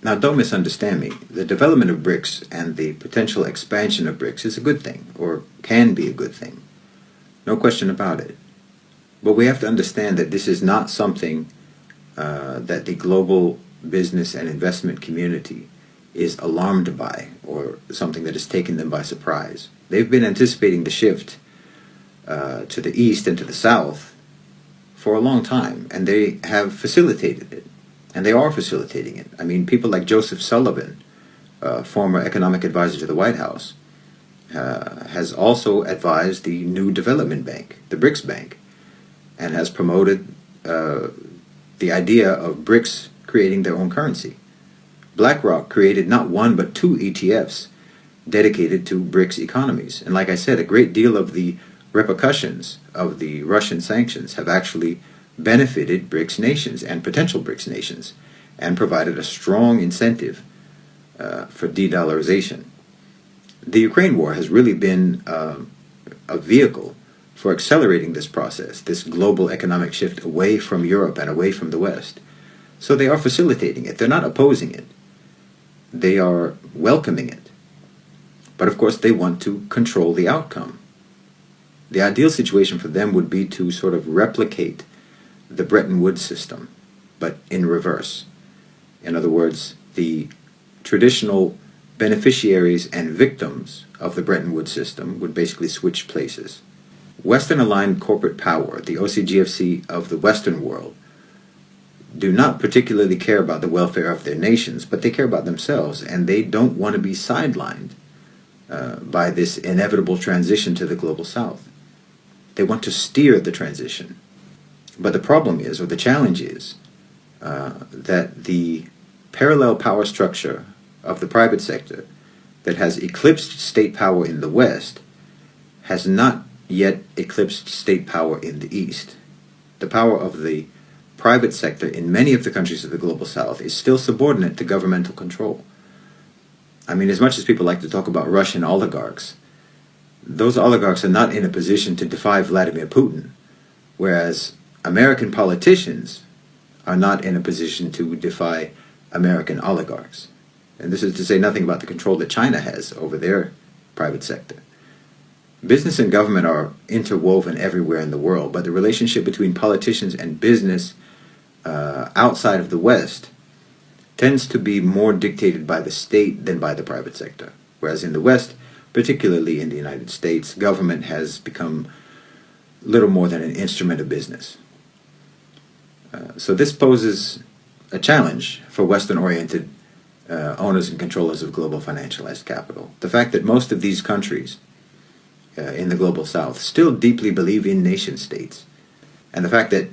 Now, don't misunderstand me. The development of BRICS and the potential expansion of BRICS is a good thing, or can be a good thing. No question about it. But we have to understand that this is not something that the global business and investment community is alarmed by, or something that has taken them by surprise. They've been anticipating the shift to the east and to the south for a long time, and they have facilitated it. And they are facilitating it. I mean, people like Joseph Sullivan, former economic advisor to the White House, has also advised the new development bank, the BRICS Bank, and has promoted the idea of BRICS creating their own currency. BlackRock created not one but two ETFs dedicated to BRICS economies. And like I said, a great deal of the repercussions of the Russian sanctions have actually benefited BRICS nations and potential BRICS nations, and provided a strong incentive for de-dollarization. The Ukraine war has really been a vehicle for accelerating this process, this global economic shift away from Europe and away from the West. So they are facilitating it. They're not opposing it. They are welcoming it. But of course they want to control the outcome. The ideal situation for them would be to sort of replicate the Bretton Woods system, but in reverse. In other words, the traditional beneficiaries and victims of the Bretton Woods system would basically switch places. Western-aligned corporate power, the OCGFC of the Western world, do not particularly care about the welfare of their nations, but they care about themselves, and they don't want to be sidelined by this inevitable transition to the global South. They want to steer the transition. But the problem is, or the challenge is, that the parallel power structure of the private sector that has eclipsed state power in the West has not yet eclipsed state power in the East. The power of the private sector in many of the countries of the global South is still subordinate to governmental control. I mean, as much as people like to talk about Russian oligarchs, those oligarchs are not in a position to defy Vladimir Putin, whereas American politicians are not in a position to defy American oligarchs. And this is to say nothing about the control that China has over their private sector. Business and government are interwoven everywhere in the world, but the relationship between politicians and business outside of the West tends to be more dictated by the state than by the private sector. Whereas in the West, particularly in the United States, government has become little more than an instrument of business. So this poses a challenge for Western-oriented owners and controllers of global financialized capital. The fact that most of these countries in the global South still deeply believe in nation states, and the fact that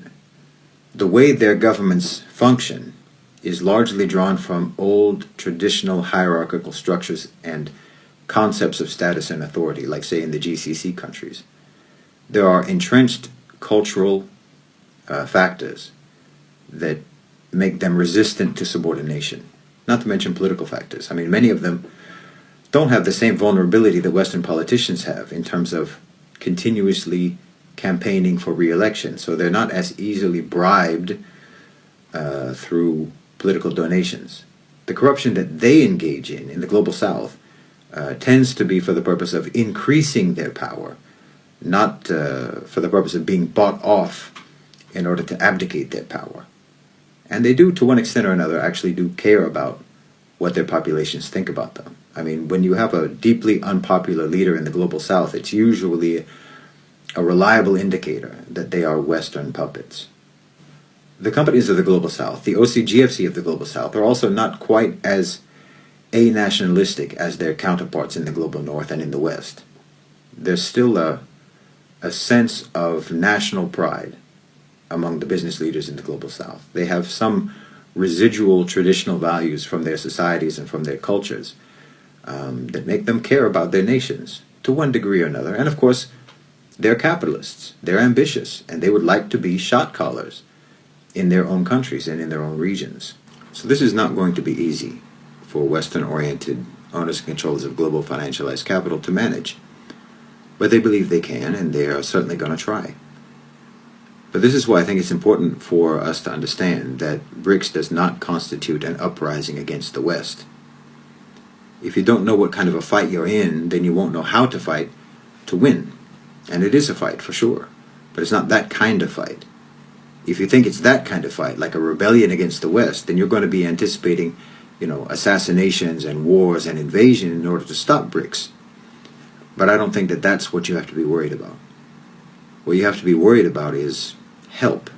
the way their governments function is largely drawn from old traditional hierarchical structures and concepts of status and authority, like say in the GCC countries. There are entrenched cultural factors that make them resistant to subordination, not to mention political factors. I mean, many of them don't have the same vulnerability that Western politicians have in terms of continuously campaigning for re-election, so they're not as easily bribed through political donations. The corruption that they engage in the global South tends to be for the purpose of increasing their power, not for the purpose of being bought off in order to abdicate their power. And they do, to one extent or another, actually do care about what their populations think about them. I mean, when you have a deeply unpopular leader in the global South, it's usually a reliable indicator that they are Western puppets. The companies of the global South, the OCGFC of the global South, are also not quite as a-nationalistic as their counterparts in the global North and in the West. There's still a sense of national pride among the business leaders in the global South. They have some residual traditional values from their societies and from their cultures that make them care about their nations to one degree or another. And of course, they're capitalists, they're ambitious, and they would like to be shot callers in their own countries and in their own regions. So this is not going to be easy for Western-oriented owners and controllers of global financialized capital to manage. But they believe they can, and they are certainly going to try. But this is why I think it's important for us to understand that BRICS does not constitute an uprising against the West. If you don't know what kind of a fight you're in, then you won't know how to fight to win. And it is a fight for sure, but it's not that kind of fight. If you think it's that kind of fight, like a rebellion against the West, then you're going to be anticipating, assassinations and wars and invasion in order to stop BRICS. But I don't think that that's what you have to be worried about. What you have to be worried about is help.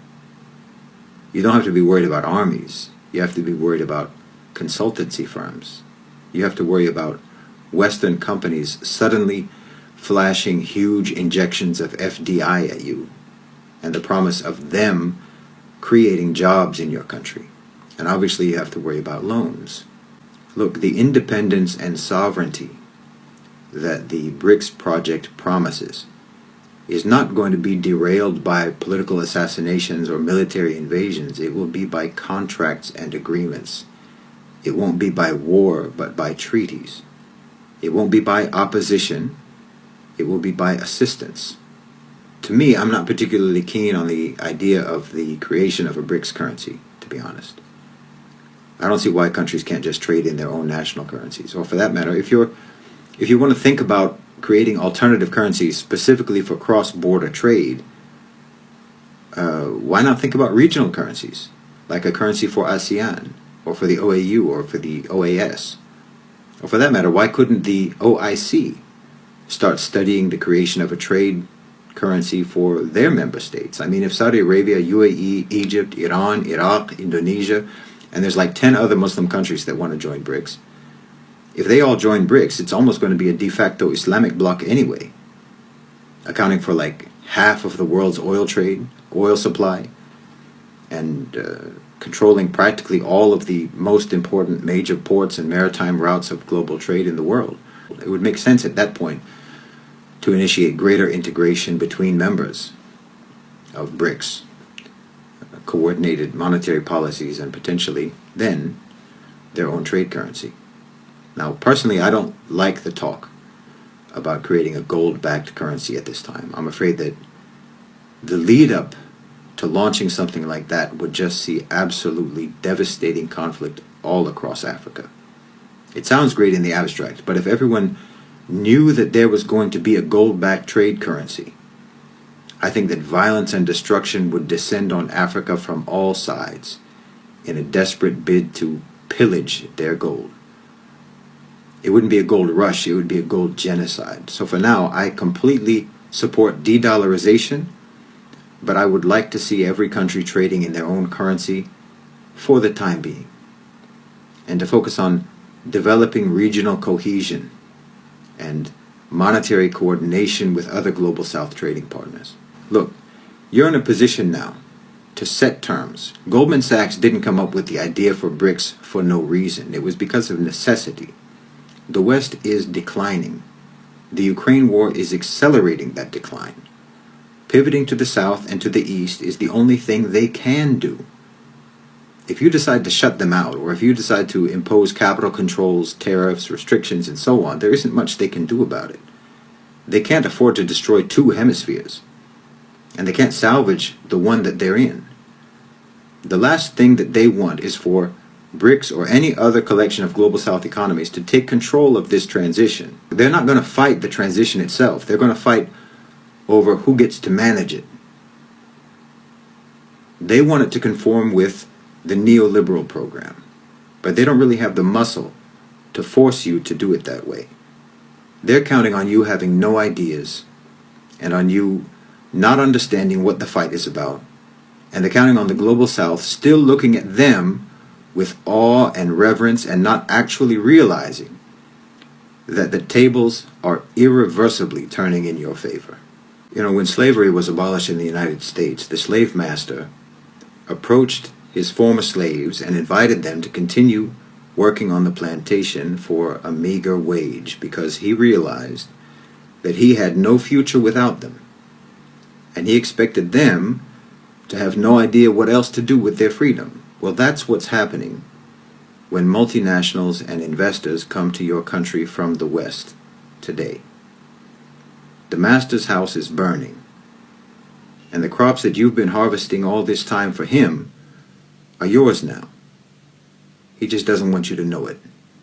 You don't have to be worried about armies. You have to be worried about consultancy firms. You have to worry about Western companies suddenly flashing huge injections of FDI at you and the promise of them creating jobs in your country. And obviously you have to worry about loans. Look, the independence and sovereignty that the BRICS project promises is not going to be derailed by political assassinations or military invasions. It will be by contracts and agreements. It won't be by war, but by treaties. It won't be by opposition. It will be by assistance. To me, I'm not particularly keen on the idea of the creation of a BRICS currency, to be honest. I don't see why countries can't just trade in their own national currencies. Or for that matter, if you want to think about creating alternative currencies specifically for cross-border trade, why not think about regional currencies, like a currency for ASEAN, or for the OAU, or for the OAS? Or for that matter, why couldn't the OIC start studying the creation of a trade currency for their member states? I mean, if Saudi Arabia, UAE, Egypt, Iran, Iraq, Indonesia, and there's like 10 other Muslim countries that want to join BRICS, if they all join BRICS, it's almost going to be a de facto Islamic bloc anyway, accounting for like half of the world's oil trade, oil supply, and controlling practically all of the most important major ports and maritime routes of global trade in the world. It would make sense at that point to initiate greater integration between members of BRICS, coordinated monetary policies, and potentially then their own trade currency. Now, personally, I don't like the talk about creating a gold-backed currency at this time. I'm afraid that the lead-up to launching something like that would just see absolutely devastating conflict all across Africa. It sounds great in the abstract, but if everyone knew that there was going to be a gold-backed trade currency, I think that violence and destruction would descend on Africa from all sides in a desperate bid to pillage their gold. It wouldn't be a gold rush, it would be a gold genocide. So for now, I completely support de-dollarization, but I would like to see every country trading in their own currency for the time being, and to focus on developing regional cohesion and monetary coordination with other global South trading partners. Look, you're in a position now to set terms. Goldman Sachs didn't come up with the idea for BRICS for no reason. It was because of necessity. The West is declining. The Ukraine war is accelerating that decline. Pivoting to the South and to the East is the only thing they can do. If you decide to shut them out, or if you decide to impose capital controls, tariffs, restrictions, and so on, there isn't much they can do about it. They can't afford to destroy two hemispheres, and they can't salvage the one that they're in. The last thing that they want is for BRICS or any other collection of global South economies to take control of this transition. They're not going to fight the transition itself. They're going to fight over who gets to manage it. They want it to conform with the neoliberal program, but they don't really have the muscle to force you to do it that way. They're counting on you having no ideas, and on you not understanding what the fight is about, and they're counting on the global South still looking at them with awe and reverence, and not actually realizing that the tables are irreversibly turning in your favor. When slavery was abolished in the United States, the slave master approached his former slaves and invited them to continue working on the plantation for a meager wage, because he realized that he had no future without them, and he expected them to have no idea what else to do with their freedom. Well, that's what's happening when multinationals and investors come to your country from the West today. The master's house is burning. And the crops that you've been harvesting all this time for him are yours now. He just doesn't want you to know it.